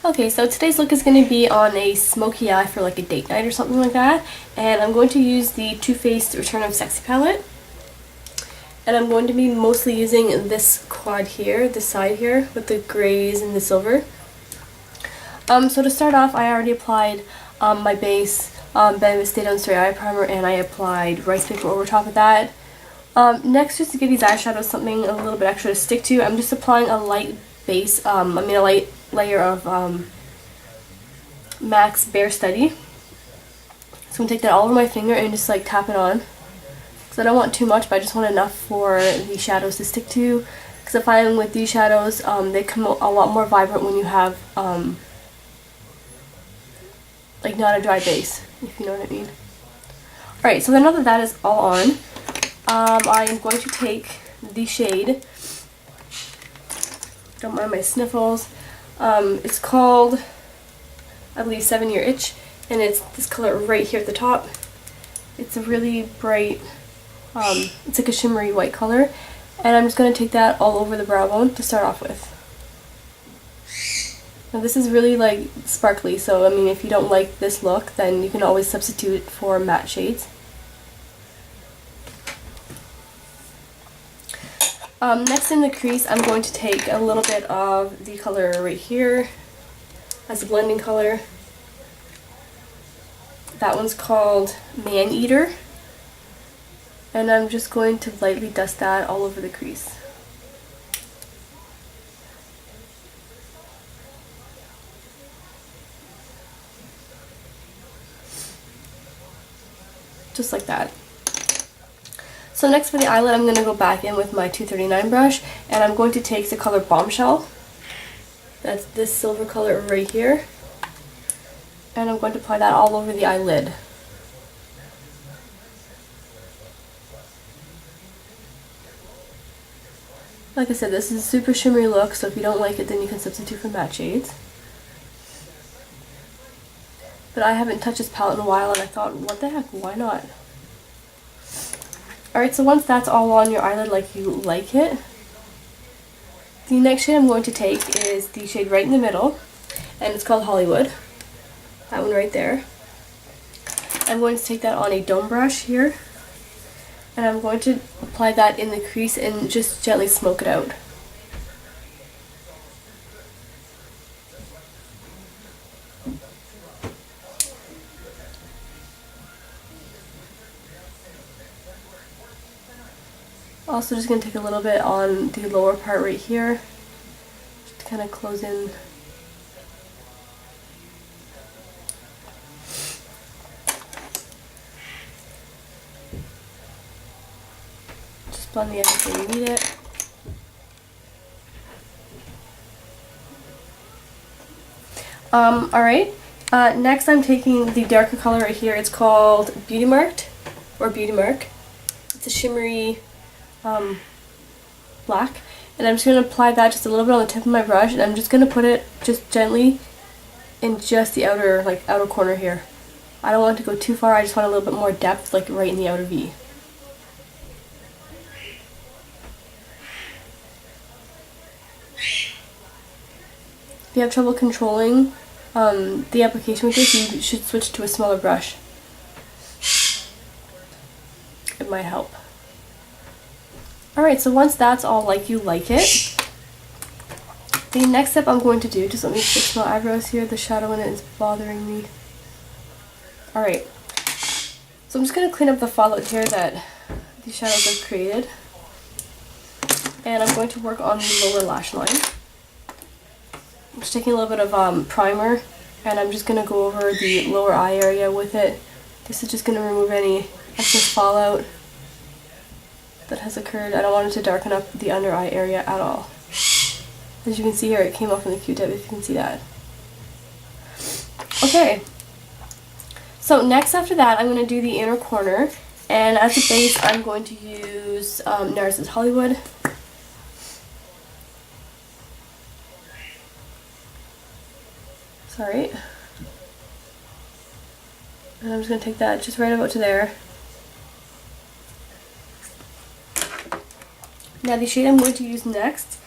Okay, so today's look is going to be on a smoky eye for like a date night or something like that. And I'm going to use the Too Faced Return of Sexy palette. And I'm going to be mostly using this quad here, this side here, with the grays and the silver. So to start off, I already applied my base Ben Stay Down Straight Eye Primer, and I applied rice paper over top of that. Next, just to give these eyeshadows something a little bit extra to stick to, I'm just applying a light base, a light layer of MAC's Bare Study. So I'm going to take that all over my finger and just like tap it on. Because I don't want too much, but I just want enough for the shadows to stick to. Because I find with these shadows, they come out a lot more vibrant when you have like not a dry base, if you know what I mean. Alright, so now that that is all on, I am going to take the shade, don't mind my sniffles, it's called, I believe, 7 Year Itch, and it's this color right here at the top. It's a really bright, it's like a shimmery white color, and I'm just going to take that all over the brow bone to start off with. Now this is really like sparkly, so I mean if you don't like this look, then you can always substitute for matte shades. Next in the crease, I'm going to take a little bit of the color right here as a blending color. That one's called Man Eater, and I'm just going to lightly dust that all over the crease. Just like that. So next for the eyelid, I'm going to go back in with my 239 brush, and I'm going to take the color Bombshell. That's this silver color right here. And I'm going to apply that all over the eyelid. Like I said, this is a super shimmery look, so if you don't like it, then you can substitute for matte shades. But I haven't touched this palette in a while, and I thought, what the heck, why not? Alright, so once that's all on your eyelid like you like it, the next shade I'm going to take is the shade right in the middle, and it's called Hollywood. That one right there. I'm going to take that on a dome brush here, and I'm going to apply that in the crease and just gently smoke it out. Also just going to take a little bit on the lower part right here, just to kind of close in. Just blend the edges where you need it. Alright, next I'm taking the darker color right here. It's called Beauty Marked, or Beauty Mark. It's a shimmery black, and I'm just going to apply that just a little bit on the tip of my brush, and I'm just going to put it just gently in just the outer corner here. I don't want it to go too far, I just want a little bit more depth, like right in the outer V. If you have trouble controlling the application with this, you should switch to a smaller brush. It might help. Alright, so once that's all like you like it, the next step I'm going to do, just let me fix my eyebrows here, the shadow in it is bothering me. Alright, so I'm just going to clean up the fallout here that these shadows have created, and I'm going to work on the lower lash line. I'm just taking a little bit of primer, and I'm just going to go over the lower eye area with it. This is just going to remove any excess fallout that has occurred. I don't want it to darken up the under eye area at all. As you can see here, it came off in the Q-tip, if you can see that. Okay, so next after that, I'm going to do the inner corner, and as a base, I'm going to use NARS's Hollywood. Sorry. And I'm just going to take that just right about to there. Now the shade I'm going to use next,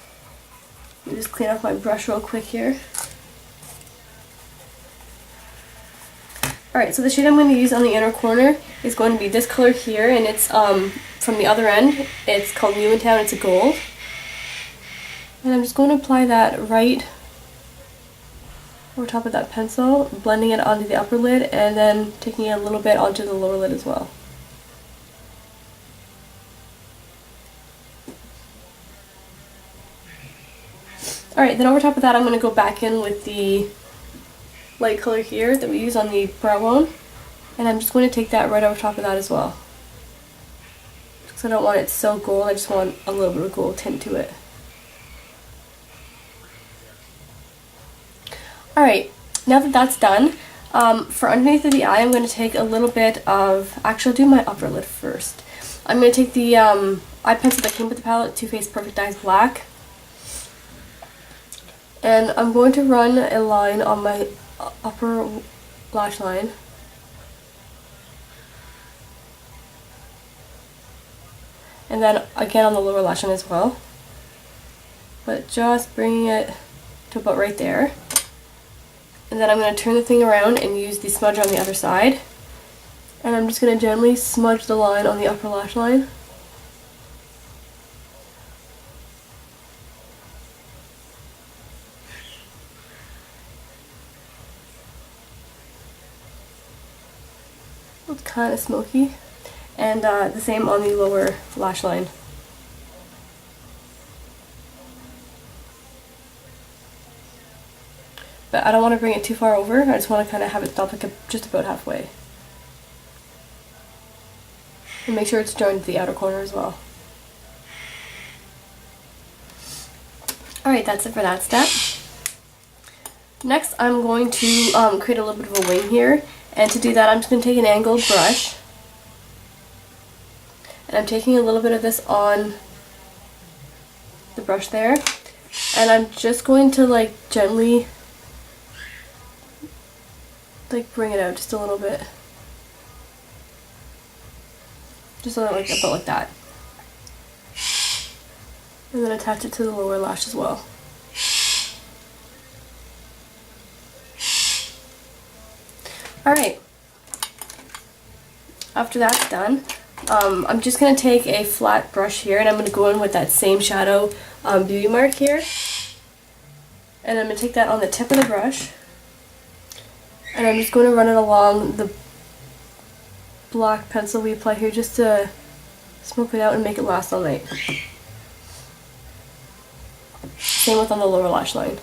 let me just clean off my brush real quick here. Alright, so the shade I'm going to use on the inner corner is going to be this color here, and it's from the other end. It's called New in Town, it's a gold. And I'm just going to apply that right over top of that pencil, blending it onto the upper lid, and then taking it a little bit onto the lower lid as well. Alright, then over top of that I'm going to go back in with the light color here that we use on the brow bone, and I'm just going to take that right over top of that as well. Because I don't want it so gold, I just want a little bit of gold tint to it. Alright, now that that's done, for underneath of the eye I'm going to take a little bit of, actually I'll do my upper lid first. I'm going to take the eye pencil that came with the palette, Too Faced Perfect Eyes Black, and I'm going to run a line on my upper lash line. And then again on the lower lash line as well. But just bringing it to about right there. And then I'm going to turn the thing around and use the smudger on the other side. And I'm just going to gently smudge the line on the upper lash line. It's kind of smoky. And the same on the lower lash line. But I don't want to bring it too far over, I just want to kind of have it stop like just about halfway. And make sure it's joined to the outer corner as well. Alright, that's it for that step. Next I'm going to create a little bit of a wing here, and to do that I'm just going to take an angled brush, and I'm taking a little bit of this on the brush there, and I'm just going to like gently like bring it out just a little bit. Just like about like that. And then attach it to the lower lash as well. Alright. After that's done, I'm just going to take a flat brush here and I'm going to go in with that same shadow beauty mark here. And I'm going to take that on the tip of the brush. And I'm just going to run it along the black pencil we apply here just to smoke it out and make it last all night. Same with on the lower lash line.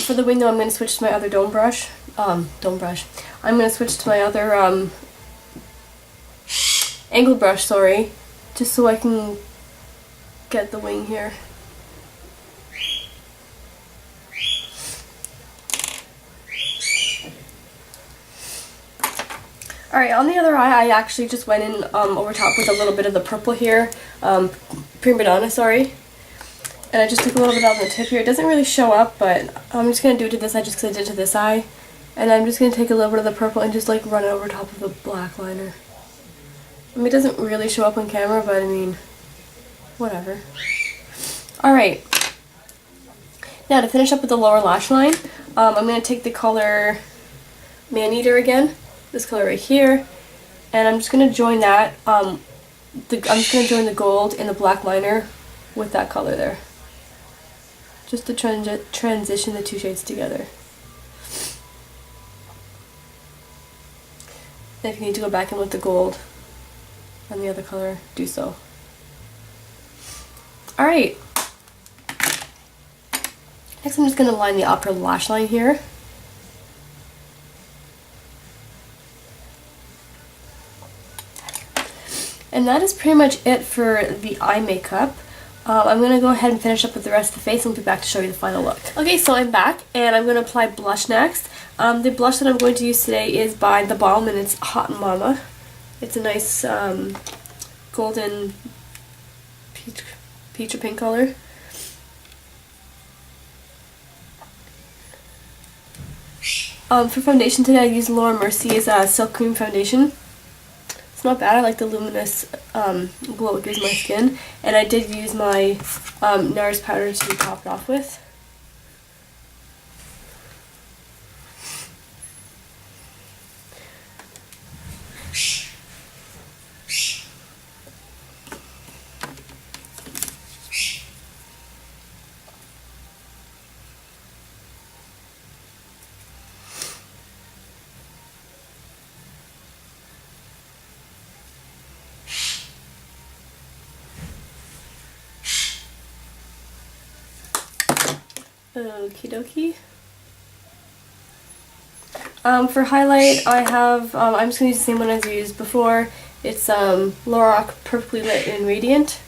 For the wing though, I'm going to switch to my other dome brush. I'm going to switch to my other angled brush, sorry, just so I can get the wing here. Alright, on the other eye I actually just went in over top with a little bit of the purple here, prima donna, sorry. And I just took a little bit out of the tip here. It doesn't really show up, but I'm just going to do it to this eye just because I did it to this eye. And I'm just going to take a little bit of the purple and just like run it over top of the black liner. I mean, it doesn't really show up on camera, but I mean, whatever. Alright. Now to finish up with the lower lash line, I'm going to take the color Man-Eater again, this color right here, and I'm just going to join that, I'm just going to join the gold in the black liner with that color there. Just to transition the two shades together. And if you need to go back in with the gold and the other color, do so. Alright. Next I'm just going to line the upper lash line here. And that is pretty much it for the eye makeup. I'm going to go ahead and finish up with the rest of the face and we'll be back to show you the final look. Okay, so I'm back and I'm going to apply blush next. The blush that I'm going to use today is by The Balm and it's Hot Mama. It's a nice golden peach or pink color. For foundation today I used Laura Mercier's Silk Cream Foundation. It's not bad. I like the luminous glow it gives my skin. And I did use my NARS powder to top it off with. Okie dokie. For highlight, I have, I'm just going to use the same one as I used before. It's Lorac Perfectly Lit and Radiant.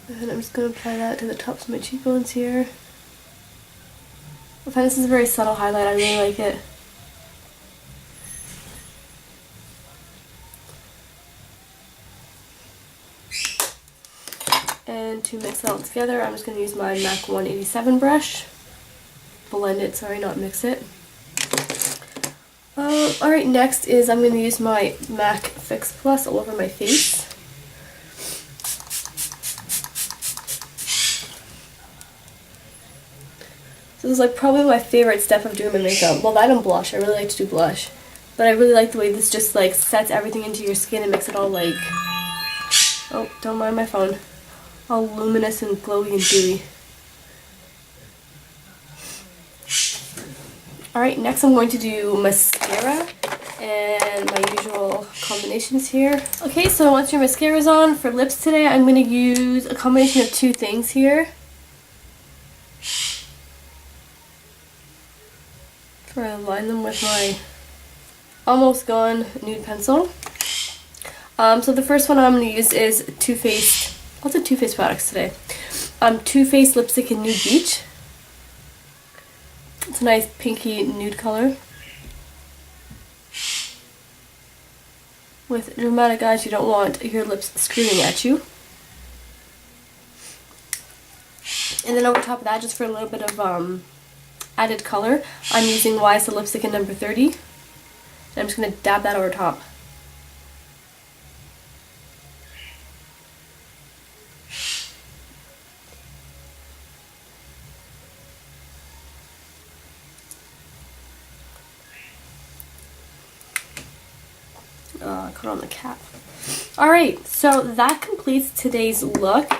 And I'm just going to apply that to the tops of my cheekbones here. I find this is a very subtle highlight, I really like it. And to mix it all together, I'm just going to use my MAC 187 brush. Blend it, sorry, not mix it. Alright, next is I'm going to use my MAC Fix Plus all over my face. So this is like probably my favorite step of doing my makeup. Well, that and blush. I really like to do blush. But I really like the way this just like sets everything into your skin and makes it all like... Oh, don't mind my phone. All luminous and glowy and dewy. Alright, next I'm going to do mascara and my usual combinations here. Okay, so once your mascara's on, for lips today I'm going to use a combination of two things here. I'm going to line them with my almost gone nude pencil. So the first one I'm going to use is Too Faced. Lots of Too Faced products today. Too Faced Lipstick in Nude Beach. It's a nice pinky nude color. With dramatic eyes, you don't want your lips screaming at you. And then over top of that, just for a little bit of added color, I'm using YSL lipstick in number 30. And I'm just going to dab that over top. Cut on the cap. Alright, so that completes today's look.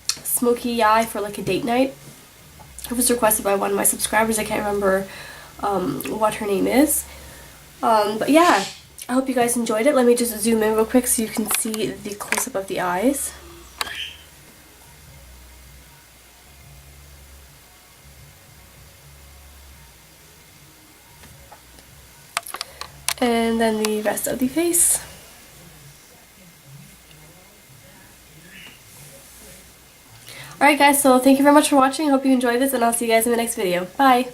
Smoky eye for like a date night. It was requested by one of my subscribers. I can't remember what her name is. But yeah, I hope you guys enjoyed it. Let me just zoom in real quick so you can see the close-up of the eyes. And then the rest of the face. Alright guys, so thank you very much for watching. I hope you enjoyed this and I'll see you guys in the next video. Bye!